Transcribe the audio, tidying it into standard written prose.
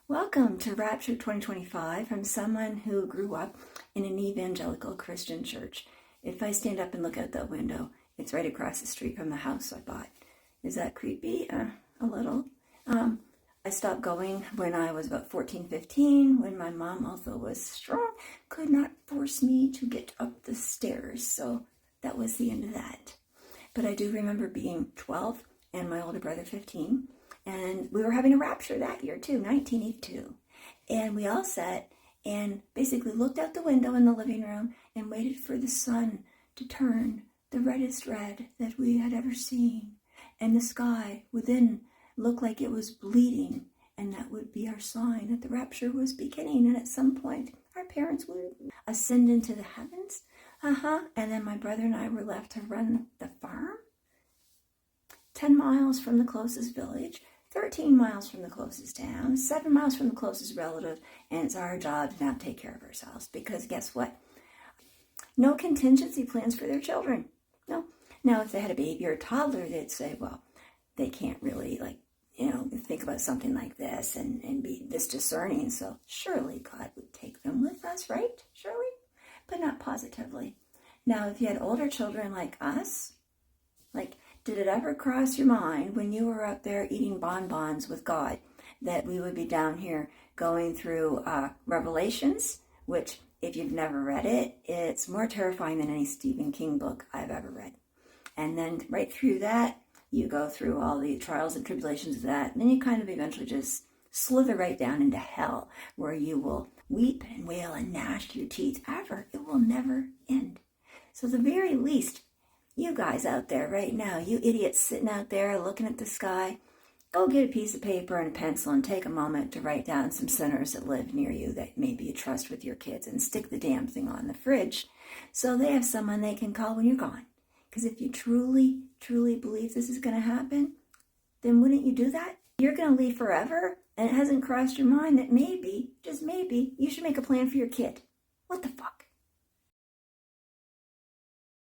Welcome to Rapture 2025 from someone who grew up in an evangelical Christian church. If I stand up and look out that window, it's right across the street from the house I bought. Is that creepy? A little. I stopped going when I was about 14, 15, when my mom, although was strong, could not force me to get up the stairs. So that was the end of that. But I do remember being 12 and my older brother 15. And we were having a rapture that year too, 1982. And we all sat and basically looked out the window in the living room and waited for the sun to turn the reddest red that we had ever seen. And the sky would then look like it was bleeding. And that would be our sign that the rapture was beginning. And at some point, our parents would ascend into the heavens. And then my brother and I were left to run the farm. 10 miles from the closest village. 13 miles from the closest town, 7 miles from the closest relative, and it's our job to now take care of ourselves. Because guess what? No contingency plans for their children. No. Now, if they had a baby or a toddler, they'd say, well, they can't really, think about something like this and be this discerning. So surely God would take them with us, right? Surely. But not positively. Now, if you had older children like us, did it ever cross your mind when you were up there eating bonbons with God that we would be down here going through Revelations, which, if you've never read it, it's more terrifying than any Stephen King book I've ever read. And then right through that, you go through all the trials and tribulations of that, and then you kind of eventually just slither right down into hell, where you will weep and wail and gnash your teeth ever. It will never end. So the very least, you guys out there right now, you idiots sitting out there looking at the sky, go get a piece of paper and a pencil and take a moment to write down some sinners that live near you that maybe you trust with your kids, and stick the damn thing on the fridge so they have someone they can call when you're gone. Because if you truly, truly believe this is going to happen, then wouldn't you do that? You're going to leave forever, and it hasn't crossed your mind that maybe, just maybe, you should make a plan for your kid. What the fuck?